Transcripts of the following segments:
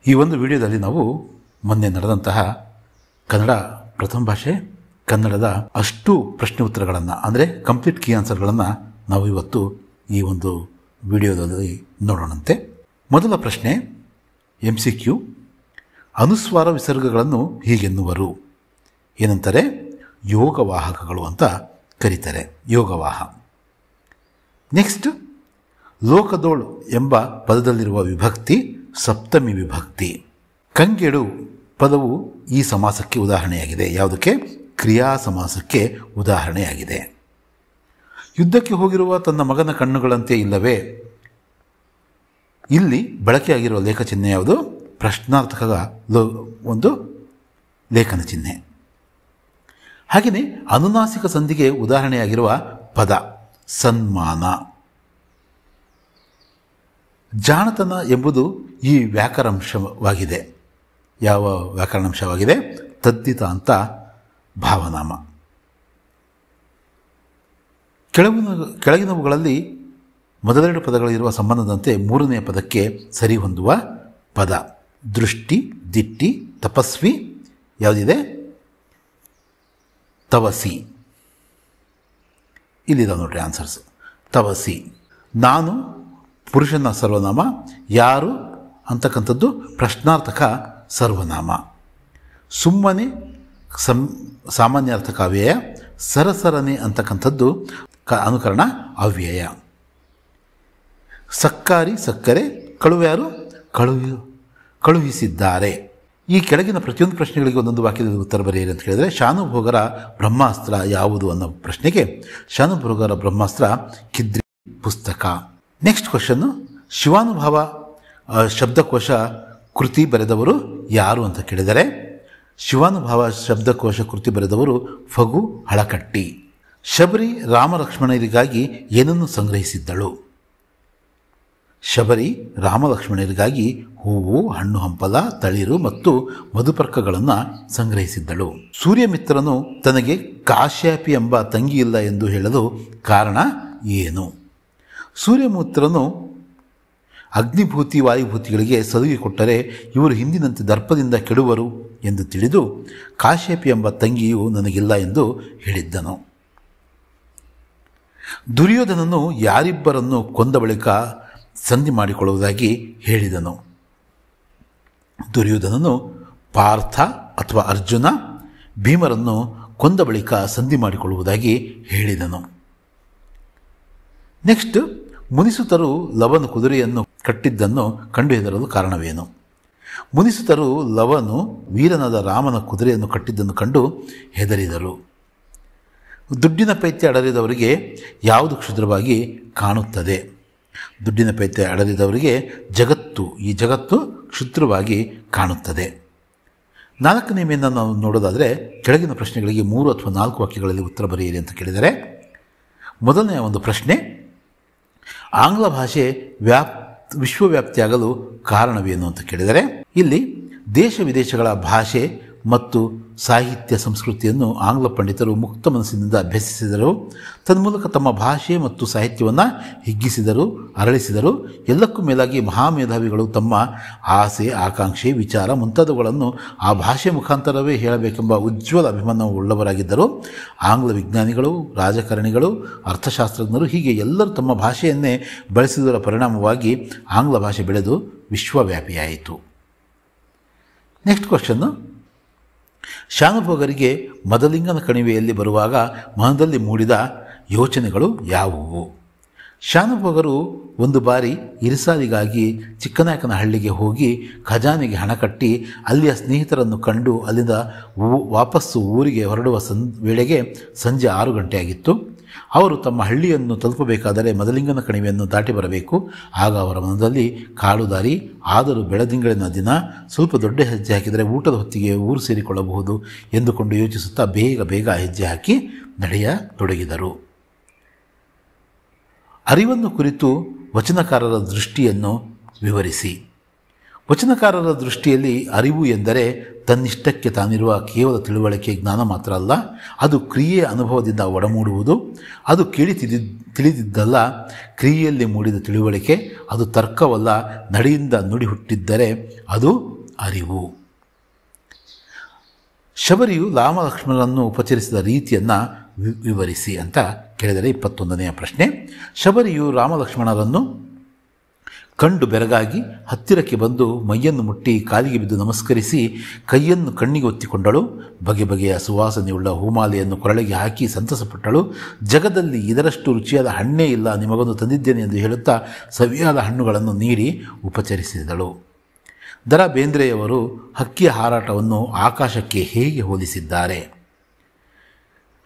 ಈ ಒಂದು ವಿಡಿಯೋದಲ್ಲಿ ನಾವು ಮೊನ್ನೆ ನಡೆದಂತಹ ಕನ್ನಡ ಪ್ರಥಮ ಭಾಷೆ ಕನ್ನಡದ ಅಷ್ಟು ಪ್ರಶ್ನೆ ಉತ್ತರಗಳನ್ನು ಅಂದರೆ ಕಂಪ್ಲೀಟ್ ಕೀ ಆನ್ಸರ್ಗಳನ್ನು ನಾವು ಇವತ್ತು ಈ ಒಂದು ವಿಡಿಯೋದಲ್ಲಿ ನೋಡೋಣಂತೆ. ಮೊದಲ ಪ್ರಶ್ನೆ MCQ. ಅನುಸ್ವಾರ ವಿಸರ್ಗಗಳನ್ನು ಹೀಗೆನ್ನುವರು. ಏನಂತಾರೆ? ಯೋಗವಾಹಕಗಳು ಅಂತ ಕರೀತಾರೆ. ಯೋಗವಾಹ. ನೆಕ್ಸ್ಟ್, ಲೋಕದೋಳು ಎಂಬ ಪದದಲ್ಲಿರುವ ವಿಭಕ್ತಿ ಸಪ್ತಮಿ ವಿಭಕ್ತಿ. ಕಂಗೆಡು ಪದವು ಈ ಸಮಾಸಕ್ಕೆ ಉದಾಹರಣೆಯಾಗಿದೆ. ಯಾವುದಕ್ಕೆ? ಕ್ರಿಯಾ ಸಮಾಸಕ್ಕೆ ಉದಾಹರಣೆಯಾಗಿದೆ. ಯುದ್ಧಕ್ಕೆ ಹೋಗಿರುವ ತನ್ನ ಮಗನ ಕಣ್ಣುಗಳಂತೆ ಇಲ್ಲವೇ? ಇಲ್ಲಿ ಬಳಕೆಯಾಗಿರುವ ಲೇಖ ಚಿಹ್ನೆ ಯಾವುದು? ಪ್ರಶ್ನಾರ್ಥಕ ಒಂದು ಲೇಖನ ಚಿಹ್ನೆ. ಹಾಗೆಯೇ ಅನುನಾಸಿಕ ಸಂಧಿಗೆ ಉದಾಹರಣೆಯಾಗಿರುವ ಪದ ಸನ್ಮಾನ. ಜಾಣತನ ಎಂಬುದು ಈ ವ್ಯಾಕರಣಾಂಶವಾಗಿದೆ. ಯಾವ ವ್ಯಾಕರಣಾಂಶವಾಗಿದೆ? ತದ್ದಿತ ಅಂತ ಭಾವನಾಮ. ಕೆಳಗಿನವುಗಳಲ್ಲಿ ಮೊದಲೆರಡು ಪದಗಳಿರುವ ಸಂಬಂಧದಂತೆ ಮೂರನೆಯ ಪದಕ್ಕೆ ಸರಿ ಹೊಂದುವ ಪದ ದೃಷ್ಟಿ, ದಿಟ್ಟಿ, ತಪಸ್ವಿ ಯಾವುದಿದೆ? ತವಸಿ. ಇಲ್ಲಿದೆ ನೋಡ್ರಿ ಆನ್ಸರ್ಸ್. ತವಸಿ. ನಾನು ಪುರುಷನ ಸರ್ವನಾಮ, ಯಾರು ಅಂತಕ್ಕಂಥದ್ದು ಪ್ರಶ್ನಾರ್ಥಕ ಸರ್ವನಾಮ. ಸುಮ್ಮನೆ ಸಾಮಾನ್ಯಾರ್ಥಕ ಅವ್ಯಯ. ಸರಸರನೆ ಅಂತಕ್ಕಂಥದ್ದು ಅನುಕರಣ ಅವ್ಯಯ. ಸಕ್ಕಾರಿ, ಸಕ್ಕರೆ. ಕಳುವ್ಯಾರು? ಕಳುಹಿಸಿದ್ದಾರೆ. ಈ ಕೆಳಗಿನ ಪ್ರತಿಯೊಂದು ಪ್ರಶ್ನೆಗಳಿಗೆ ಒಂದೊಂದು ವಾಕ್ಯದ ಉತ್ತರ ಬರೆಯಿರಿ ಅಂತ ಹೇಳಿದರೆ, ಶಾನುಭೋಗರ ಬ್ರಹ್ಮಾಸ್ತ್ರ ಯಾವುದು ಅನ್ನೋ ಪ್ರಶ್ನೆಗೆ ಶಾನುಭೋಗರ ಬ್ರಹ್ಮಾಸ್ತ್ರ ಖಿದ್ರಿ ಪುಸ್ತಕ. ನೆಕ್ಸ್ಟ್ ಕ್ವಶನ್ನು, ಶಿವಾನುಭವ ಶಬ್ದಕೋಶ ಕೃತಿ ಬರೆದವರು ಯಾರು ಅಂತ ಕೇಳಿದರೆ, ಶಿವಾನುಭವ ಶಬ್ದಕೋಶ ಕೃತಿ ಬರೆದವರು ಫಗು ಹಳಕಟ್ಟಿ. ಶಬರಿ ರಾಮಲಕ್ಷ್ಮಣರಿಗಾಗಿ ಏನನ್ನು ಸಂಗ್ರಹಿಸಿದ್ದಳು? ಶಬರಿ ರಾಮಲಕ್ಷ್ಮಣರಿಗಾಗಿ ಹೂವು, ಹಣ್ಣು ಹಂಪಲ, ತಳಿರು ಮತ್ತು ಮಧುಪರ್ಕಗಳನ್ನು ಸಂಗ್ರಹಿಸಿದ್ದಳು. ಸೂರ್ಯಮಿತ್ರನು ತನಗೆ ಕಾಶ್ಯಪಿ ಎಂಬ ತಂಗಿಯಿಲ್ಲ ಎಂದು ಹೇಳಲು ಕಾರಣ ಏನು? ಸೂರ್ಯಮಿತ್ರನು ಅಗ್ನಿಭೂತಿ ವಾಯುಭೂತಿಗಳಿಗೆ ಸಲುಗೆ ಕೊಟ್ಟರೆ ಇವರು ಹಿಂದಿನಂತೆ ದರ್ಪದಿಂದ ಕೆಡುವರು ಎಂದು ತಿಳಿದು ಕಾಶ್ಯಪಿ ಎಂಬ ತಂಗಿಯು ನನಗಿಲ್ಲ ಎಂದು ಹೇಳಿದ್ದನು. ದುರ್ಯೋಧನನು ಯಾರಿಬ್ಬರನ್ನು ಕೊಂದ ಬಳಿಕ ಸಂಧಿ ಮಾಡಿಕೊಳ್ಳುವುದಾಗಿ ಹೇಳಿದನು? ದುರ್ಯೋಧನನು ಪಾರ್ಥ ಅಥವಾ ಅರ್ಜುನ ಭೀಮರನ್ನು ಕೊಂದ ಬಳಿಕ ಸಂಧಿ ಮಾಡಿಕೊಳ್ಳುವುದಾಗಿ ಹೇಳಿದನು. ನೆಕ್ಸ್ಟ್, ಮುನಿಸುತರು ಲವನು ಕುದುರೆಯನ್ನು ಕಟ್ಟಿದ್ದನ್ನು ಕಂಡು ಹೆದರಲು ಕಾರಣವೇನು? ಮುನಿಸುತರು ಲವನು ವೀರನಾದ ರಾಮನ ಕುದುರೆಯನ್ನು ಕಟ್ಟಿದ್ದನ್ನು ಕಂಡು ಹೆದರಿದರು. ದುಡ್ಡಿನ ಪೈತ್ಯ ಅಡರಿದವರಿಗೆ ಯಾವುದು ಕ್ಷುದ್ರವಾಗಿ ಕಾಣುತ್ತದೆ? ದುಡ್ಡಿನ ಪೈತ್ಯ ಅಡರಿದವರಿಗೆ ಈ ಜಗತ್ತು ಕ್ಷುದ್ರವಾಗಿ ಕಾಣುತ್ತದೆ. ನಾಲ್ಕನೇ ಮೇನ ನಾವು ನೋಡೋದಾದರೆ, ಕೆಳಗಿನ ಪ್ರಶ್ನೆಗಳಿಗೆ 3 ಅಥವಾ 4 ವಾಕ್ಯಗಳಲ್ಲಿ ಉತ್ತರ ಬರೆಯಿರಿ ಅಂತ ಕೇಳಿದರೆ, ಮೊದಲನೆಯ ಒಂದು ಪ್ರಶ್ನೆ, ಆಂಗ್ಲ ಭಾಷೆ ವಿಶ್ವವ್ಯಾಪ್ತಿಯಾಗಲು ಕಾರಣವೇನು ಅಂತ ಕೇಳಿದರೆ, ಇಲ್ಲಿ ದೇಶ ವಿದೇಶಗಳ ಭಾಷೆ ಮತ್ತು ಸಾಹಿತ್ಯ ಸಂಸ್ಕೃತಿಯನ್ನು ಆಂಗ್ಲ ಪಂಡಿತರು ಮುಕ್ತ ಮನಸ್ಸಿನಿಂದ ಅಭ್ಯಸಿಸಿದರು. ತನ್ಮೂಲಕ ತಮ್ಮ ಭಾಷೆ ಮತ್ತು ಸಾಹಿತ್ಯವನ್ನು ಹಿಗ್ಗಿಸಿದರು, ಅರಳಿಸಿದರು. ಎಲ್ಲಕ್ಕೂ ಮೇಲಾಗಿ ಮಹಾಮೇಧಾವಿಗಳು ತಮ್ಮ ಆಸೆ, ಆಕಾಂಕ್ಷೆ, ವಿಚಾರ ಮುಂತಾದವುಗಳನ್ನು ಆ ಭಾಷೆ ಮುಖಾಂತರವೇ ಹೇಳಬೇಕೆಂಬ ಉಜ್ವಲ ಅಭಿಮಾನವುಳ್ಳವರಾಗಿದ್ದರು. ಆಂಗ್ಲ ವಿಜ್ಞಾನಿಗಳು, ರಾಜಕಾರಣಿಗಳು, ಅರ್ಥಶಾಸ್ತ್ರಜ್ಞರು ಹೀಗೆ ಎಲ್ಲರೂ ತಮ್ಮ ಭಾಷೆಯನ್ನೇ ಬಳಸಿದರ ಪರಿಣಾಮವಾಗಿ ಆಂಗ್ಲ ಭಾಷೆ ಬೆಳೆದು ವಿಶ್ವವ್ಯಾಪಿಯಾಯಿತು. ನೆಕ್ಸ್ಟ್ ಕ್ವಶನ್ನು, ಶಾನುಭೋಗರಿಗೆ ಮದಲಿಂಗನ ಕಣಿವೆಯಲ್ಲಿ ಬರುವಾಗ ಮನದಲ್ಲಿ ಮೂಡಿದ ಯೋಚನೆಗಳು ಯಾವುವು? ಶಾನುಭೋಗರು ಒಂದು ಬಾರಿ ಇರಿಸಾಲಿಗಾಗಿ ಚಿಕ್ಕನಾಯಕನಹಳ್ಳಿಗೆ ಹೋಗಿ ಖಜಾನೆಗೆ ಹಣ ಕಟ್ಟಿ ಅಲ್ಲಿಯ ಸ್ನೇಹಿತರನ್ನು ಕಂಡು ಅಲ್ಲಿಂದ ವಾಪಸ್ಸು ಊರಿಗೆ ಹೊರಡುವ ವೇಳೆಗೆ ಸಂಜೆ 6 ಗಂಟೆಯಾಗಿತ್ತು. ಅವರು ತಮ್ಮ ಹಳ್ಳಿಯನ್ನು ತಲುಪಬೇಕಾದರೆ ಮದಲಿಂಗನ ಕಣಿವೆಯನ್ನು ದಾಟಿ ಬರಬೇಕು. ಆಗ ಅವರ ಮನದಲ್ಲಿ ಕಾಡು ದಾರಿ, ಆದರೂ ಬೆಳದಿಂಗಳಿನ ದಿನ, ಸ್ವಲ್ಪ ದೊಡ್ಡ ಹೆಜ್ಜೆ ಹಾಕಿದರೆ ಊಟದ ಹೊತ್ತಿಗೆ ಊರು ಸೇರಿಕೊಳ್ಳಬಹುದು ಎಂದುಕೊಂಡು ಯೋಚಿಸುತ್ತಾ ಬೇಗ ಹೆಜ್ಜೆ ಹಾಕಿ ನಡೆಯತೊಡಗಿದರು. ಅರಿವನ್ನು ಕುರಿತು ವಚನಕಾರರ ದೃಷ್ಟಿಯನ್ನು ವಿವರಿಸಿ. ವಚನಕಾರರ ದೃಷ್ಟಿಯಲ್ಲಿ ಅರಿವು ಎಂದರೆ ತನ್ನಿಷ್ಟಕ್ಕೆ ತಾನಿರುವ ಕೇವಲ ತಿಳುವಳಿಕೆ, ಜ್ಞಾನ ಮಾತ್ರ ಅಲ್ಲ, ಅದು ಕ್ರಿಯೆಯ ಅನುಭವದಿಂದ ಒಡಮೂಡುವುದು. ಅದು ಕೇಳಿ ತಿಳಿದಿದ್ದಲ್ಲ, ಕ್ರಿಯೆಯಲ್ಲಿ ಮೂಡಿದ ತಿಳುವಳಿಕೆ. ಅದು ತರ್ಕವಲ್ಲ, ನಡೆಯಿಂದ ನುಡಿ ಹುಟ್ಟಿದ್ದರೆ ಅದು ಅರಿವು. ಶಬರಿಯು ರಾಮಲಕ್ಷ್ಮಣರನ್ನು ಉಪಚರಿಸಿದ ರೀತಿಯನ್ನು ವಿವರಿಸಿ ಅಂತ ಕೇಳಿದರೆ 21ನೆಯ ಪ್ರಶ್ನೆ. ಶಬರಿಯು ರಾಮಲಕ್ಷ್ಮಣರನ್ನು ಕಂಡು ಬೆರಗಾಗಿ ಹತ್ತಿರಕ್ಕೆ ಬಂದು ಮೈಯನ್ನು ಮುಟ್ಟಿ ಕಾಲಿಗೆ ಬಿದ್ದು ನಮಸ್ಕರಿಸಿ ಕೈಯನ್ನು ಕಣ್ಣಿಗೆ ಒತ್ತಿಕೊಂಡಳು. ಬಗೆ ಬಗೆಯ ಸುವಾಸನೆಯುಳ್ಳ ಹೂಮಾಲೆಯನ್ನು ಕೊರಳಿಗೆ ಹಾಕಿ ಸಂತಸಪಟ್ಟಳು. ಜಗದಲ್ಲಿ ಇದರಷ್ಟು ರುಚಿಯಾದ ಹಣ್ಣೇ ಇಲ್ಲ, ನಿಮಗೊಂದು ತಂದಿದ್ದೇನೆ ಎಂದು ಹೇಳುತ್ತಾ ಸವಿಯಾದ ಹಣ್ಣುಗಳನ್ನು ನೀಡಿ ಉಪಚರಿಸಿದಳು. ದ ರಾ ಬೇಂದ್ರೆಯವರು ಹಕ್ಕಿಯ ಹಾರಾಟವನ್ನು ಆಕಾಶಕ್ಕೆ ಹೇಗೆ ಹೋಲಿಸಿದ್ದಾರೆ?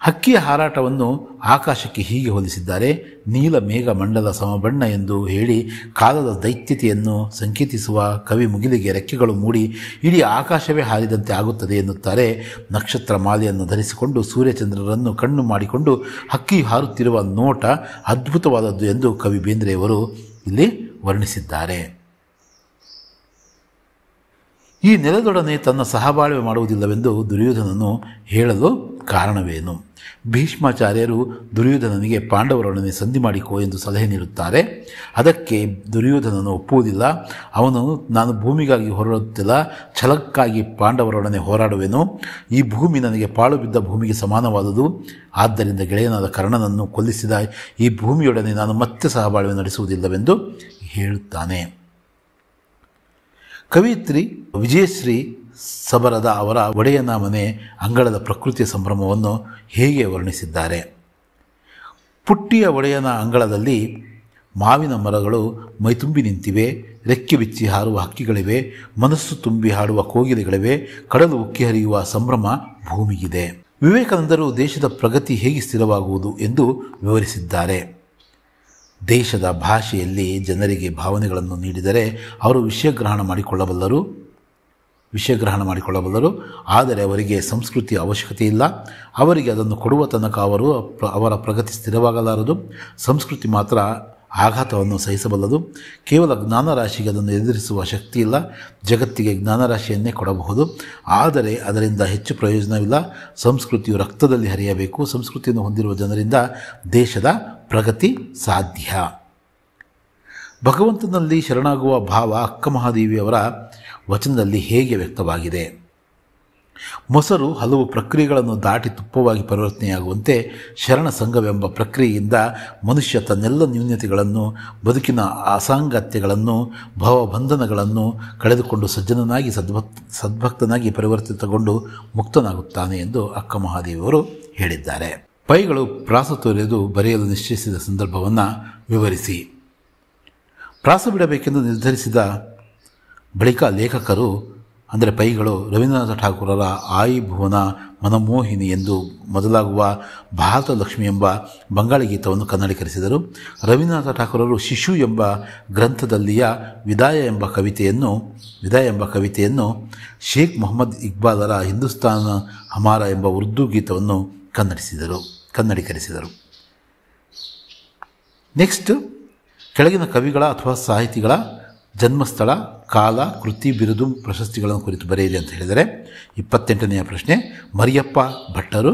ಹಕ್ಕಿಯ ಹಾರಾಟವನ್ನು ಆಕಾಶಕ್ಕೆ ಹೀಗೆ ಹೋಲಿಸಿದ್ದಾರೆ. ನೀಲ ಮೇಘ ಮಂಡಲ ಸಮಬಣ್ಣ ಎಂದು ಹೇಳಿ ಕಾಲದ ದೈತ್ಯತೆಯನ್ನು ಸಂಕೇತಿಸುವ ಕವಿ ಮುಗಿಲಿಗೆ ರೆಕ್ಕೆಗಳು ಮೂಡಿ ಇಡೀ ಆಕಾಶವೇ ಹಾರಿದಂತೆ ಆಗುತ್ತದೆ ಎನ್ನುತ್ತಾರೆ. ನಕ್ಷತ್ರ ಮಾಲೆಯನ್ನು ಧರಿಸಿಕೊಂಡು ಸೂರ್ಯಚಂದ್ರರನ್ನು ಕಣ್ಣು ಮಾಡಿಕೊಂಡು ಹಕ್ಕಿ ಹಾರುತ್ತಿರುವ ನೋಟ ಅದ್ಭುತವಾದದ್ದು ಎಂದು ಕವಿ ಬೇಂದ್ರೆಯವರು ಇಲ್ಲಿ ವರ್ಣಿಸಿದ್ದಾರೆ. ಈ ನೆಲದೊಡನೆ ತನ್ನ ಸಹಬಾಳ್ವೆ ಮಾಡುವುದಿಲ್ಲವೆಂದು ದುರ್ಯೋಧನನು ಹೇಳಲು ಕಾರಣವೇನು? ಭೀಷ್ಮಾಚಾರ್ಯರು ದುರ್ಯೋಧನನಿಗೆ ಪಾಂಡವರೊಡನೆ ಸಂಧಿ ಮಾಡಿಕೋ ಎಂದು ಸಲಹೆ ನೀಡುತ್ತಾರೆ. ಅದಕ್ಕೆ ದುರ್ಯೋಧನನು ಒಪ್ಪುವುದಿಲ್ಲ. ಅವನು ನಾನು ಭೂಮಿಗಾಗಿ ಹೋರಾಡುತ್ತಿಲ್ಲ, ಛಲಕ್ಕಾಗಿ ಪಾಂಡವರೊಡನೆ ಹೋರಾಡುವೆನು. ಈ ಭೂಮಿ ನನಗೆ ಪಾಳು ಬಿದ್ದ ಭೂಮಿಗೆ ಸಮಾನವಾದುದು. ಆದ್ದರಿಂದ ಗೆಳೆಯನಾದ ಕರ್ಣನನ್ನು ಕೊಲ್ಲಿಸಿದ ಈ ಭೂಮಿಯೊಡನೆ ನಾನು ಮತ್ತೆ ಸಹಬಾಳ್ವೆ ನಡೆಸುವುದಿಲ್ಲವೆಂದು ಹೇಳುತ್ತಾನೆ. ಕವಿಯತ್ರಿ ವಿಜಯಶ್ರೀ ಸಬರದ ಅವರ ಒಡೆಯನ ಮನೆ ಅಂಗಳದ ಪ್ರಕೃತಿಯ ಸಂಭ್ರಮವನ್ನು ಹೇಗೆ ವರ್ಣಿಸಿದ್ದಾರೆ? ಪುಟ್ಟಿಯ ಒಡೆಯನ ಅಂಗಳದಲ್ಲಿ ಮಾವಿನ ಮರಗಳು ಮೈತುಂಬಿ ನಿಂತಿವೆ, ರೆಕ್ಕೆ ಬಿಚ್ಚಿ ಹಾರುವ ಹಕ್ಕಿಗಳಿವೆ, ಮನಸ್ಸು ತುಂಬಿ ಹಾಡುವ ಕೋಗಿಲೆಗಳಿವೆ, ಕಡಲು ಉಕ್ಕಿ ಹರಿಯುವ ಸಂಭ್ರಮ ಭೂಮಿಗಿದೆ. ವಿವೇಕಾನಂದರು ದೇಶದ ಪ್ರಗತಿ ಹೇಗೆ ಸ್ಥಿರವಾಗುವುದು ಎಂದು ವಿವರಿಸಿದ್ದಾರೆ. ದೇಶದ ಭಾಷೆಯಲ್ಲಿ ಜನರಿಗೆ ಭಾವನೆಗಳನ್ನು ನೀಡಿದರೆ ಅವರು ವಿಷಯಗ್ರಹಣ ಮಾಡಿಕೊಳ್ಳಬಲ್ಲರು. ಆದರೆ ಅವರಿಗೆ ಸಂಸ್ಕೃತಿಯ ಅವಶ್ಯಕತೆ ಇಲ್ಲ. ಅವರಿಗೆ ಅದನ್ನು ಕೊಡುವ ತನಕ ಅವರ ಪ್ರಗತಿ ಸ್ಥಿರವಾಗಲಾರದು. ಸಂಸ್ಕೃತಿ ಮಾತ್ರ ಆಘಾತವನ್ನು ಸಹಿಸಬಲ್ಲದು. ಕೇವಲ ಜ್ಞಾನರಾಶಿಗೆ ಅದನ್ನು ಎದುರಿಸುವ ಶಕ್ತಿ ಇಲ್ಲ. ಜಗತ್ತಿಗೆ ಜ್ಞಾನರಾಶಿಯನ್ನೇ ಕೊಡಬಹುದು, ಆದರೆ ಅದರಿಂದ ಹೆಚ್ಚು ಪ್ರಯೋಜನವಿಲ್ಲ. ಸಂಸ್ಕೃತಿಯು ರಕ್ತದಲ್ಲಿ ಹರಿಯಬೇಕು. ಸಂಸ್ಕೃತಿಯನ್ನು ಹೊಂದಿರುವ ಜನರಿಂದ ದೇಶದ ಪ್ರಗತಿ ಸಾಧ್ಯ. ಭಗವಂತನಲ್ಲಿ ಶರಣಾಗುವ ಭಾವ ಅಕ್ಕ ಮಹಾದೇವಿಯವರ ವಚನದಲ್ಲಿ ಹೇಗೆ ವ್ಯಕ್ತವಾಗಿದೆ? ಮೊಸರು ಹಲವು ಪ್ರಕ್ರಿಯೆಗಳನ್ನು ದಾಟಿ ತುಪ್ಪವಾಗಿ ಪರಿವರ್ತನೆಯಾಗುವಂತೆ ಶರಣ ಸಂಘವೆಂಬ ಪ್ರಕ್ರಿಯೆಯಿಂದ ಮನುಷ್ಯ ತನ್ನೆಲ್ಲ ನ್ಯೂನತೆಗಳನ್ನು, ಬದುಕಿನ ಅಸಾಂಗತ್ಯಗಳನ್ನು, ಭವಬಂಧನಗಳನ್ನು ಕಳೆದುಕೊಂಡು ಸಜ್ಜನನಾಗಿ ಸದ್ಭಕ್ತನಾಗಿ ಪರಿವರ್ತಿತಗೊಂಡು ಮುಕ್ತನಾಗುತ್ತಾನೆ ಎಂದು ಅಕ್ಕ ಮಹಾದೇವಿಯವರು ಹೇಳಿದ್ದಾರೆ. ಪೈಗಳು ಪ್ರಾಸ ತೊರೆದು ಬರೆಯಲು ನಿಶ್ಚಯಿಸಿದ ಸಂದರ್ಭವನ್ನು ವಿವರಿಸಿ. ಪ್ರಾಸ ಬಿಡಬೇಕೆಂದು ನಿರ್ಧರಿಸಿದ ಬಳಿಕ ಲೇಖಕರು ಅಂದರೆ ಪೈಗಳು ರವೀಂದ್ರನಾಥ ಠಾಕೂರರ ಆಯಿ ಭುವನ, ಮನಮೋಹಿನಿ ಎಂದು ಮೊದಲಾಗುವ ಭಾರತ ಲಕ್ಷ್ಮಿ ಎಂಬ ಬಂಗಾಳಿ ಗೀತವನ್ನು ಕನ್ನಡೀಕರಿಸಿದರು. ರವೀಂದ್ರನಾಥ ಠಾಕೂರರು ಶಿಶು ಎಂಬ ಗ್ರಂಥದಲ್ಲಿಯ ವಿದಾಯ ಎಂಬ ಕವಿತೆಯನ್ನು ಶೇಖ್ ಮೊಹಮ್ಮದ್ ಇಕ್ಬಾಲರ ಹಿಂದೂಸ್ತಾನ ಹಮಾರ ಎಂಬ ಉರ್ದು ಗೀತವನ್ನು ಕನ್ನಡೀಕರಿಸಿದರು. ನೆಕ್ಸ್ಟ್, ಕೆಳಗಿನ ಕವಿಗಳ ಅಥವಾ ಸಾಹಿತಿಗಳ ಜನ್ಮಸ್ಥಳ, ಕಾಲ, ಕೃತಿ, ಬಿರುದು, ಪ್ರಶಸ್ತಿಗಳನ್ನು ಕುರಿತು ಬರೆಯಿರಿ ಅಂತ ಹೇಳಿದರೆ 28ನೆಯ ಪ್ರಶ್ನೆ. ಮರಿಯಪ್ಪ ಭಟ್ಟರು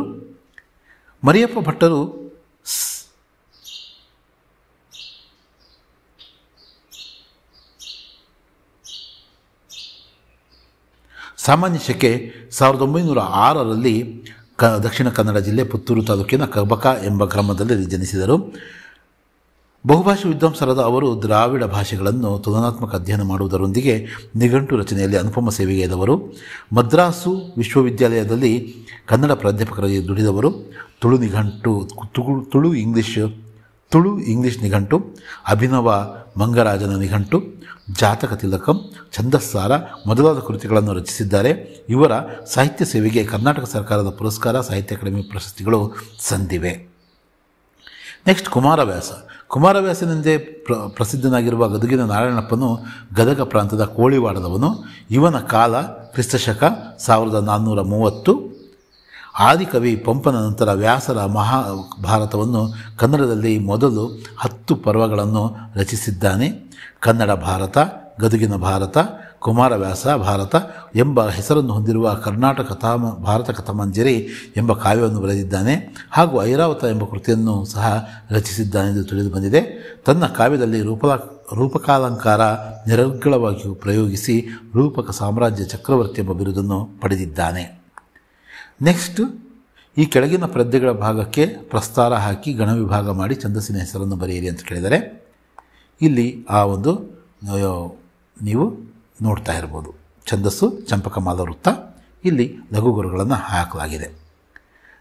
ಸಾಮಾನ್ಯ ಶಕೆ 1906ರಲ್ಲಿ ದಕ್ಷಿಣ ಕನ್ನಡ ಜಿಲ್ಲೆ ಪುತ್ತೂರು ತಾಲೂಕಿನ ಕಬಕ ಎಂಬ ಗ್ರಾಮದಲ್ಲಿ ಜನಿಸಿದರು. ಬಹುಭಾಷಾ ವಿದ್ವಾಂಸರಾದ ಅವರು ದ್ರಾವಿಡ ಭಾಷೆಗಳನ್ನು ತುಲನಾತ್ಮಕ ಅಧ್ಯಯನ ಮಾಡುವುದರೊಂದಿಗೆ ನಿಘಂಟು ರಚನೆಯಲ್ಲಿ ಅನುಪಮ ಸೇವೆಗೈದವರು. ಮದ್ರಾಸು ವಿಶ್ವವಿದ್ಯಾಲಯದಲ್ಲಿ ಕನ್ನಡ ಪ್ರಾಧ್ಯಾಪಕರಾಗಿ ದುಡಿದವರು. ತುಳು ಇಂಗ್ಲಿಷ್ ನಿಘಂಟು, ಅಭಿನವ ಮಂಗರಾಜನ ನಿಘಂಟು, ಜಾತಕ ತಿಲಕಂ, ಛಂದಸ್ಸಾರ ಮೊದಲಾದ ಕೃತಿಗಳನ್ನು ರಚಿಸಿದ್ದಾರೆ. ಇವರ ಸಾಹಿತ್ಯ ಸೇವೆಗೆ ಕರ್ನಾಟಕ ಸರ್ಕಾರದ ಪುರಸ್ಕಾರ, ಸಾಹಿತ್ಯ ಅಕಾಡೆಮಿ ಪ್ರಶಸ್ತಿಗಳು ಸಂದಿವೆ. ನೆಕ್ಸ್ಟ್, ಕುಮಾರವ್ಯಾಸನೆಂದೇ ಪ್ರಸಿದ್ಧನಾಗಿರುವ ಗದುಗಿನ ನಾರಾಯಣಪ್ಪನು ಗದಗ ಪ್ರಾಂತದ ಕೋಳಿವಾಡದವನು. ಇವನ ಕಾಲ ಕ್ರಿಸ್ತಶಕ 1430. ಆದಿಕವಿ ಪಂಪನ ನಂತರ ವ್ಯಾಸರ ಮಹಾಭಾರತವನ್ನು ಕನ್ನಡದಲ್ಲಿ ಮೊದಲು 10 ಪರ್ವಗಳನ್ನು ರಚಿಸಿದ್ದಾನೆ. ಕನ್ನಡ ಭಾರತ, ಗದುಗಿನ ಭಾರತ, ಕುಮಾರವ್ಯಾಸ ಭಾರತ, ಎಂಬ ಹೆಸರನ್ನು ಹೊಂದಿರುವ ಕರ್ನಾಟಕ ಭಾರತ ಕಥಾಮಂಜರಿ ಎಂಬ ಕಾವ್ಯವನ್ನು ಬರೆದಿದ್ದಾನೆ ಹಾಗೂ ಐರಾವತ ಎಂಬ ಕೃತಿಯನ್ನು ಸಹ ರಚಿಸಿದ್ದಾನೆ ಎಂದು ತಿಳಿದು ಬಂದಿದೆ. ತನ್ನ ಕಾವ್ಯದಲ್ಲಿ ರೂಪಕಾಲಂಕಾರ ನಿರರ್ಗಳವಾಗಿ ಪ್ರಯೋಗಿಸಿ ರೂಪಕ ಸಾಮ್ರಾಜ್ಯ ಚಕ್ರವರ್ತಿ ಎಂಬ ಬಿರುದನ್ನು ಪಡೆದಿದ್ದಾನೆ. ನೆಕ್ಸ್ಟ್, ಈ ಕೆಳಗಿನ ಪದ್ಯಗಳ ಭಾಗಕ್ಕೆ ಪ್ರಸ್ತಾರ ಹಾಕಿ ಗಣವಿಭಾಗ ಮಾಡಿ ಛಂದಸ್ಸಿನ ಹೆಸರನ್ನು ಬರೆಯಿರಿ ಅಂತ ಕೇಳಿದರೆ ಇಲ್ಲಿ ಆ ಒಂದು ನೀವು ನೋಡ್ತಾ ಇರ್ಬೋದು. ಛಂದಸ್ಸು ಚಂಪಕಮಾಲ ವೃತ್ತ, ಇಲ್ಲಿ ಲಘುಗುರುಗಳನ್ನು ಹಾಕಲಾಗಿದೆ.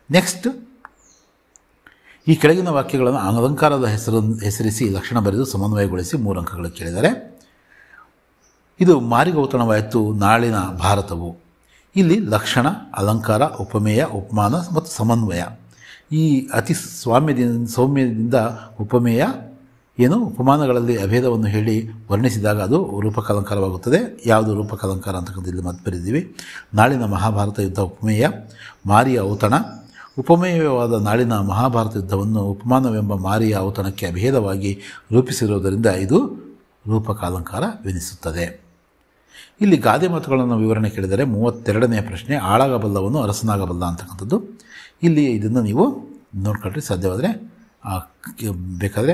ನೆಕ್ಸ್ಟ್, ಈ ಕೆಳಗಿನ ವಾಕ್ಯಗಳನ್ನು ಅಲಂಕಾರದ ಹೆಸರಿಸಿ ಲಕ್ಷಣ ಬರೆದು ಸಮನ್ವಯಗೊಳಿಸಿ 3 ಅಂಕಗಳು ಕೇಳಿದರೆ ಇದು ಮಾರಿಗೌತಣವಾಯಿತು ನಾಳಿನ ಭಾರತವು. ಇಲ್ಲಿ ಲಕ್ಷಣ, ಅಲಂಕಾರ, ಉಪಮೇಯ, ಉಪಮಾನ ಮತ್ತು ಸಮನ್ವಯ. ಈ ಅತಿ ಸೌಮ್ಯದಿಂದ ಉಪಮೇಯ ಏನು ಉಪಮಾನಗಳಲ್ಲಿ ಅಭೇದವನ್ನು ಹೇಳಿ ವರ್ಣಿಸಿದಾಗ ಅದು ರೂಪಕಾಲಂಕಾರವಾಗುತ್ತದೆ. ಯಾವುದು ರೂಪಕಾಲಂಕಾರ ಅಂತಕ್ಕಂಥ ಇಲ್ಲಿ ಮತ್ತೆ ಬರೆದಿದ್ದೀವಿ. ನಾಳಿನ ಮಹಾಭಾರತ ಯುದ್ಧ ಉಪಮೇಯ, ಮಾರಿಯ ಔತಣ. ಉಪಮೇಯವಾದ ನಾಳಿನ ಮಹಾಭಾರತ ಯುದ್ಧವನ್ನು ಉಪಮಾನವೆಂಬ ಮಾರಿಯ ಔತಣಕ್ಕೆ ಅಭೇದವಾಗಿ ರೂಪಿಸಿರುವುದರಿಂದ ಇದು ರೂಪಕಾಲಂಕಾರವೆನಿಸುತ್ತದೆ. ಇಲ್ಲಿ ಗಾದೆ ಮಾತುಗಳನ್ನು ವಿವರಣೆ ಕೇಳಿದರೆ 32ನೇ ಪ್ರಶ್ನೆ, ಆಳಾಗಬಲ್ಲವನು ಅರಸನಾಗಬಲ್ಲ ಅಂತಕ್ಕಂಥದ್ದು. ಇಲ್ಲಿ ಇದನ್ನು ನೀವು ನೋಡ್ಕೊಂಡ್ರೆ ಸಾಧ್ಯವಾದರೆ ಬೇಕಾದರೆ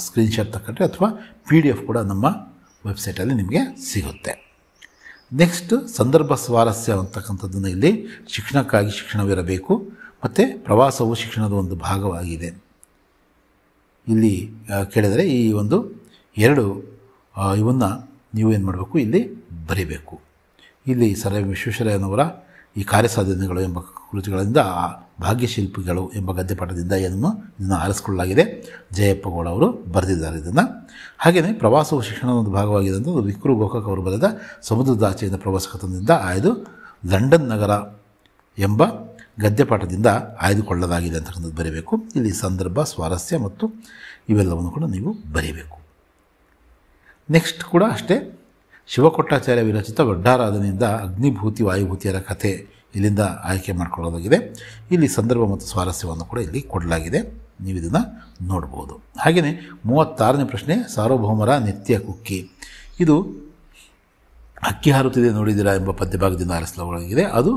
ಸ್ಕ್ರೀನ್ಶಾಟ್ ತಗೊಂಡ್ರೆ ಅಥವಾ PDF ಕೂಡ ನಮ್ಮ ವೆಬ್ಸೈಟಲ್ಲಿ ನಿಮಗೆ ಸಿಗುತ್ತೆ. ನೆಕ್ಸ್ಟ್, ಸಂದರ್ಭ ಸ್ವಾರಸ್ಯ ಅಂತಕ್ಕಂಥದ್ದನ್ನು ಇಲ್ಲಿ ಶಿಕ್ಷಣಕ್ಕಾಗಿ ಶಿಕ್ಷಣವಿರಬೇಕು ಮತ್ತು ಪ್ರವಾಸವು ಶಿಕ್ಷಣದ ಒಂದು ಭಾಗವಾಗಿದೆ. ಇಲ್ಲಿ ಕೇಳಿದರೆ ಈ ಒಂದು 2 ಇವನ್ನು ನೀವು ಏನು ಮಾಡಬೇಕು, ಇಲ್ಲಿ ಬರೀಬೇಕು. ಇಲ್ಲಿ ಸರ್ ವಿಶ್ವೇಶ್ವರಯ್ಯನವರ ಈ ಕಾರ್ಯಸಾಧನೆಗಳು ಎಂಬ ಕೃತಿಗಳಿಂದ ಭಾಗ್ಯಶಿಲ್ಪಿಗಳು ಎಂಬ ಗದ್ಯಪಾಠದಿಂದ ಇದನ್ನು ಆರಿಸಿಕೊಳ್ಳಲಾಗಿದೆ. ಜಯಪ್ಪಗೌಡ ಅವರು ಬರೆದಿದ್ದಾರೆ ಇದನ್ನು. ಹಾಗೆಯೇ ಪ್ರವಾಸವು ಶಿಕ್ಷಣದ ಒಂದು ಭಾಗವಾಗಿದೆ ಅಂತ ವಿಕ್ರು ಗೋಕಾಕ್ ಅವರು ಬರೆದ ಸಮುದ್ರದ ಆಚೆಯಿಂದ ಪ್ರವಾಸ ಕಥನದಿಂದ ಆಯ್ದು ಲಂಡನ್ ನಗರ ಎಂಬ ಗದ್ಯಪಾಠದಿಂದ ಆಯ್ದುಕೊಳ್ಳಲಾಗಿದೆ ಅಂತಕ್ಕಂಥದ್ದು ಬರೀಬೇಕು. ಇಲ್ಲಿ ಸಂದರ್ಭ, ಸ್ವಾರಸ್ಯ ಮತ್ತು ಇವೆಲ್ಲವನ್ನು ಕೂಡ ನೀವು ಬರೀಬೇಕು. ನೆಕ್ಸ್ಟ್ ಕೂಡ ಅಷ್ಟೇ, ಶಿವಕೊಟ್ಟಾಚಾರ್ಯ ವಿರಚಿತ ವಡ್ಡಾರಾಧನೆಯಿಂದ ಅಗ್ನಿಭೂತಿ ವಾಯುಭೂತಿಯರ ಕಥೆ ಇಲ್ಲಿಂದ ಆಯ್ಕೆ ಮಾಡಿಕೊಳ್ಳಲಾಗಿದೆ. ಇಲ್ಲಿ ಸಂದರ್ಭ ಮತ್ತು ಸ್ವಾರಸ್ಯವನ್ನು ಕೂಡ ಇಲ್ಲಿ ಕೊಡಲಾಗಿದೆ, ನೀವು ಇದನ್ನು ನೋಡ್ಬೋದು. ಹಾಗೆಯೇ 36ನೇ ಪ್ರಶ್ನೆ, ಸಾರ್ವಭೌಮರ ನಿತ್ಯ ಕುಕ್ಕಿ. ಇದು ಅಕ್ಕಿ ಹಾರುತ್ತಿದೆ ನೋಡಿದಿರಾ ಎಂಬ ಪದ್ಯಭಾಗದಿಂದ ಆರಿಸಲಾಗಿದೆ. ಅದು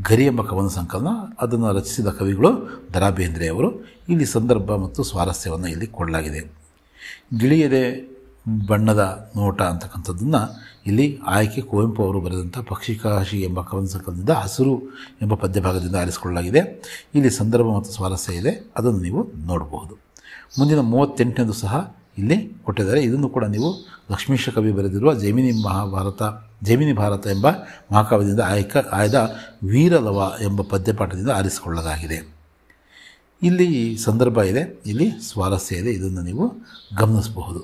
ಗರಿ ಎಂಬ ಕವನ ಸಂಕಲನ. ಅದನ್ನು ರಚಿಸಿದ ಕವಿಗಳು ದ ರಾ ಬೇಂದ್ರೆಯವರು. ಇಲ್ಲಿ ಸಂದರ್ಭ ಮತ್ತು ಸ್ವಾರಸ್ಯವನ್ನು ಇಲ್ಲಿ ಕೊಡಲಾಗಿದೆ. ಗಿಳಿಯದೆ ಬಣ್ಣದ ನೋಟ ಅಂತಕ್ಕಂಥದ್ದನ್ನು ಇಲ್ಲಿ ಆಯ್ಕೆ ಕುವೆಂಪು ಅವರು ಬರೆದಂಥ ಪಕ್ಷಿಕಾಶಿ ಎಂಬ ಕವನ ಸಂಕಲನದಿಂದ ಹಸಿರು ಎಂಬ ಪದ್ಯಭಾಗದಿಂದ ಆರಿಸಿಕೊಳ್ಳಲಾಗಿದೆ. ಇಲ್ಲಿ ಸಂದರ್ಭ ಮತ್ತು ಸ್ವಾರಸ್ಯ ಇದೆ, ಅದನ್ನು ನೀವು ನೋಡಬಹುದು. ಮುಂದಿನ 38ನೇದು ಸಹ ಇಲ್ಲಿ ಕೊಟ್ಟಿದ್ದಾರೆ. ಇದನ್ನು ಕೂಡ ನೀವು ಲಕ್ಷ್ಮೀಶ ಕವಿ ಬರೆದಿರುವ ಜೈಮಿನಿ ಭಾರತ ಎಂಬ ಮಹಾಕಾವ್ಯದಿಂದ ಆಯ್ದ ವೀರಲವ ಎಂಬ ಪದ್ಯಪಾಠದಿಂದ ಆರಿಸಿಕೊಳ್ಳಲಾಗಿದೆ. ಇಲ್ಲಿ ಸಂದರ್ಭ ಇದೆ, ಇಲ್ಲಿ ಸ್ವಾರಸ್ಯ ಇದೆ, ಇದನ್ನು ನೀವು ಗಮನಿಸಬಹುದು.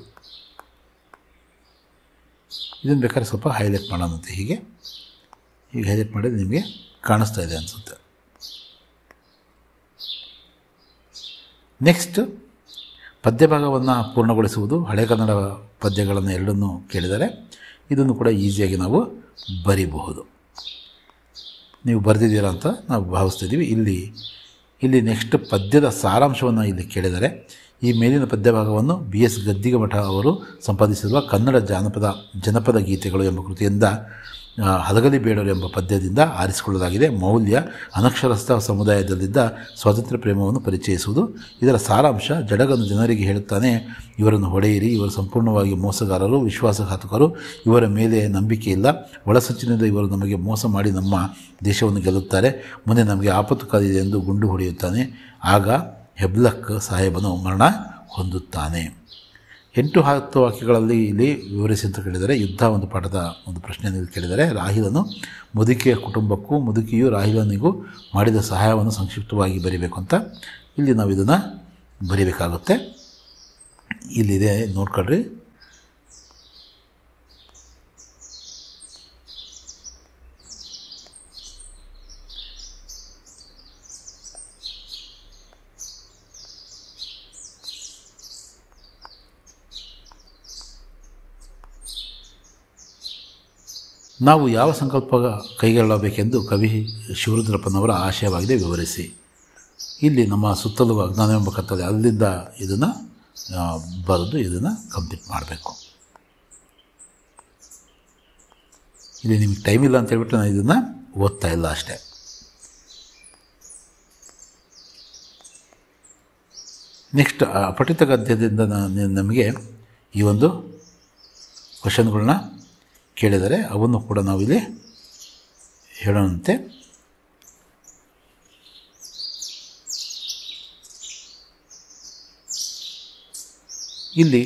ಇದನ್ನು ಬೇಕಾದ್ರೆ ಸ್ವಲ್ಪ ಹೈಲೈಟ್ ಮಾಡೋಣಂತೆ. ಹೀಗೆ ಹೈಲೈಟ್ ಮಾಡಿದ್ರೆ ನಿಮಗೆ ಕಾಣಿಸ್ತಾ ಇದೆ ಅನಿಸುತ್ತೆ. ನೆಕ್ಸ್ಟ್, ಪದ್ಯಭಾಗವನ್ನು ಪೂರ್ಣಗೊಳಿಸುವುದು. ಹಳೆ ಕನ್ನಡ ಪದ್ಯಗಳನ್ನು ಎರಡನ್ನೂ ಕೇಳಿದರೆ ಇದನ್ನು ಕೂಡ ಈಸಿಯಾಗಿ ನಾವು ಬರೀಬಹುದು. ನೀವು ಬರೆದಿದ್ದೀರಾ ಅಂತ ನಾವು ಭಾವಿಸ್ತಿದ್ದೀವಿ. ಇಲ್ಲಿ ನೆಕ್ಸ್ಟ್ ಪದ್ಯದ ಸಾರಾಂಶವನ್ನು ಇಲ್ಲಿ ಕೇಳಿದರೆ ಈ ಮೇಲಿನ ಪದ್ಯಭಾಗವನ್ನು BS ಗದ್ದಿಗಮಠ ಅವರು ಸಂಪಾದಿಸಿರುವ ಕನ್ನಡ ಜನಪದ ಗೀತೆಗಳು ಎಂಬ ಕೃತಿಯಿಂದ ಹಲಗಲಿ ಬೇಡರು ಎಂಬ ಪದ್ಯದಿಂದ ಆರಿಸಿಕೊಳ್ಳಲಾಗಿದೆ. ಮೌಲ್ಯ, ಅನಕ್ಷರಸ್ಥ ಸಮುದಾಯದಲ್ಲಿದ್ದ ಸ್ವಾತಂತ್ರ್ಯ ಪ್ರೇಮವನ್ನು ಪರಿಚಯಿಸುವುದು. ಇದರ ಸಾರಾಂಶ: ಜಡಗನು ಜನರಿಗೆ ಹೇಳುತ್ತಾನೆ, ಇವರನ್ನು ಹೊಡೆಯಿರಿ, ಇವರು ಸಂಪೂರ್ಣವಾಗಿ ಮೋಸಗಾರರು, ವಿಶ್ವಾಸಘಾತಕರು, ಇವರ ಮೇಲೆ ನಂಬಿಕೆ ಇಲ್ಲ, ಒಳಸಂಚಿನಿಂದ ಇವರು ನಮಗೆ ಮೋಸ ಮಾಡಿ ನಮ್ಮ ದೇಶವನ್ನು ಗೆಲ್ಲುತ್ತಾರೆ, ಮುಂದೆ ನಮಗೆ ಆಪತ್ತು ಕಾದಿದೆ ಎಂದು ಗುಂಡು ಹೊಡೆಯುತ್ತಾನೆ. ಆಗ ಹೆಬ್ಲಕ್ ಸಾಹೇಬನು ಮರಣ ಹೊಂದುತ್ತಾನೆ. 8-10 ವಾಕ್ಯಗಳಲ್ಲಿ ಇಲ್ಲಿ ವಿವರಿಸಿ ಅಂತ ಕೇಳಿದರೆ, ಯುದ್ಧ ಒಂದು ಪಾಠದ ಒಂದು ಪ್ರಶ್ನೆಯನ್ನು ಕೇಳಿದರೆ, ರಾಹಿಲನು ಮುದುಕಿಯ ಕುಟುಂಬಕ್ಕೂ ಮುದುಕಿಯು ರಾಹಿಲನಿಗೂ ಮಾಡಿದ ಸಹಾಯವನ್ನು ಸಂಕ್ಷಿಪ್ತವಾಗಿ ಬರೀಬೇಕು ಅಂತ ಇಲ್ಲಿ ನಾವು ಇದನ್ನು ಬರೀಬೇಕಾಗುತ್ತೆ. ಇಲ್ಲಿದೆ ನೋಡ್ಕೊಳ್ರಿ. ನಾವು ಯಾವ ಸಂಕಲ್ಪ ಕೈಗೊಳ್ಳಬೇಕೆಂದು ಕವಿ ಶಿವರುದ್ರಪ್ಪನವರ ಆಶಯವಾಗಿದೆ, ವಿವರಿಸಿ. ಇಲ್ಲಿ ನಮ್ಮ ಸುತ್ತಲೂ ಅಜ್ಞಾನವೆಂಬ ಕತ್ತಲೆ, ಅಲ್ಲಿಂದ ಇದನ್ನು ಬರೆದು ಇದನ್ನು ಕಂಪ್ಲೀಟ್ ಮಾಡಬೇಕು. ಇಲ್ಲಿ ನಿಮಗೆ ಟೈಮ್ ಇಲ್ಲ ಅಂತ ಹೇಳ್ಬಿಟ್ಟು ನಾನು ಇದನ್ನು ಓದ್ತಾ ಇಲ್ಲ ಅಷ್ಟೇ. ನೆಕ್ಸ್ಟ್ ಪಠಿತ ಗದ್ಯದಿಂದ ನಮಗೆ ಈ ಒಂದು ಕ್ವಶನ್ಗಳನ್ನ ಕೇಳಿದರೆ ಅವನ್ನು ಕೂಡ ನಾವಿಲ್ಲಿ ಹೇಳೋಣಂತೆ. ಇಲ್ಲಿ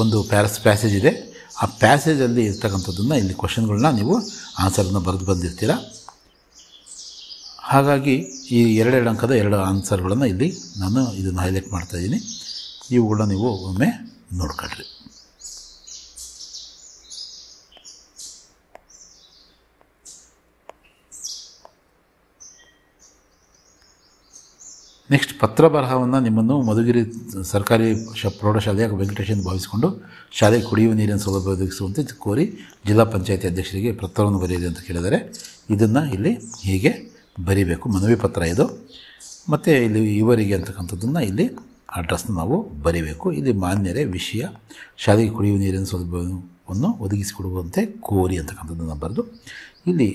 ಒಂದು ಪ್ಯಾಸೇಜ್ ಇದೆ. ಆ ಪ್ಯಾಸೇಜಲ್ಲಿ ಇರ್ತಕ್ಕಂಥದ್ದನ್ನು ಇಲ್ಲಿ ಕ್ವಶನ್ಗಳನ್ನ ನೀವು ಆನ್ಸರನ್ನು ಬರೆದು ಬಂದಿರ್ತೀರ. ಹಾಗಾಗಿ ಈ 2 ಅಂಕದ 2 ಆನ್ಸರ್ಗಳನ್ನು ಇಲ್ಲಿ ನಾನು ಇದನ್ನು ಹೈಲೈಟ್ ಮಾಡ್ತಾಯಿದ್ದೀನಿ. ಇವುಗಳನ್ನ ನೀವು ಒಮ್ಮೆ ನೋಡ್ಕೊಳ್ರಿ. ನೆಕ್ಸ್ಟ್, ಪತ್ರ ಬರಹವನ್ನು ನಿಮ್ಮನ್ನು ಮಧುಗಿರಿ ಸರ್ಕಾರಿ ಪ್ರೌಢಶಾಲೆಯ ವೆಂಕಟೇಶ್ ಎಂದು ಭಾವಿಸಿಕೊಂಡು ಶಾಲೆಗೆ ಕುಡಿಯುವ ನೀರಿನ ಸೌಲಭ್ಯ ಒದಗಿಸುವಂತೆ ಕೋರಿ ಜಿಲ್ಲಾ ಪಂಚಾಯತಿ ಅಧ್ಯಕ್ಷರಿಗೆ ಪತ್ರವನ್ನು ಬರೆಯಿರಿ ಅಂತ ಕೇಳಿದರೆ ಇದನ್ನು ಇಲ್ಲಿ ಹೀಗೆ ಬರೀಬೇಕು. ಮನವಿ ಪತ್ರ ಇದು. ಮತ್ತು ಇಲ್ಲಿ ಇವರಿಗೆ ಅಂತಕ್ಕಂಥದ್ದನ್ನು ಇಲ್ಲಿ ಅಡ್ರೆಸ್ನ ನಾವು ಬರೀಬೇಕು. ಇಲ್ಲಿ ಮಾನ್ಯರೇ ವಿಷಯ ಶಾಲೆಗೆ ಕುಡಿಯುವ ನೀರಿನ ಸೌಲಭ್ಯವನ್ನು ಒದಗಿಸಿಕೊಡುವಂತೆ ಕೋರಿ ಅಂತಕ್ಕಂಥದ್ದನ್ನು ಬರೆದು ಇಲ್ಲಿ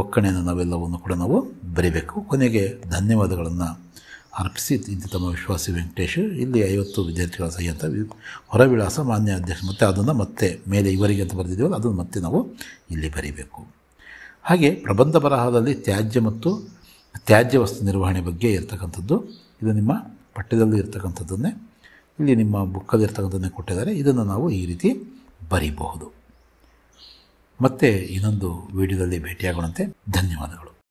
ಒಕ್ಕಣೆಯನ್ನು ನಾವೆಲ್ಲವನ್ನು ಕೂಡ ನಾವು ಬರೀಬೇಕು. ಕೊನೆಗೆ ಧನ್ಯವಾದಗಳನ್ನು ಅರ್ಪಿಸಿ ಇದು ತಮ್ಮ ವಿಶ್ವಾಸಿ ವೆಂಕಟೇಶ್, ಇಲ್ಲಿ 50 ವಿದ್ಯಾರ್ಥಿಗಳ ಸಹಿ ಅಂತ ಹೊರವಿಳಾಸ ಮಾನ್ಯ ಅಧ್ಯಕ್ಷ, ಮತ್ತು ಅದನ್ನು ಮತ್ತೆ ಮೇಲೆ ಇವರಿಗೆ ಅಂತ ಬರೆದಿದ್ದೀವಲ್ಲ ಅದನ್ನು ಮತ್ತೆ ನಾವು ಇಲ್ಲಿ ಬರೀಬೇಕು. ಹಾಗೆ ಪ್ರಬಂಧ ಬರಹದಲ್ಲಿ ತ್ಯಾಜ್ಯ ಮತ್ತು ತ್ಯಾಜ್ಯ ವಸ್ತು ನಿರ್ವಹಣೆ ಬಗ್ಗೆ ಇರ್ತಕ್ಕಂಥದ್ದು, ಇದು ನಿಮ್ಮ ಪಠ್ಯದಲ್ಲಿ ಇರ್ತಕ್ಕಂಥದ್ದನ್ನೇ ಇಲ್ಲಿ ನಿಮ್ಮ ಬುಕ್ಕಲ್ಲಿ ಇರ್ತಕ್ಕಂಥದ್ದನ್ನೇ ಕೊಟ್ಟಿದ್ದಾರೆ. ಇದನ್ನು ನಾವು ಈ ರೀತಿ ಬರೀಬಹುದು. ಮತ್ತೆ ಇನ್ನೊಂದು ವಿಡಿಯೋದಲ್ಲಿ ಭೇಟಿಯಾಗೋಣಂತೆ. ಧನ್ಯವಾದಗಳು.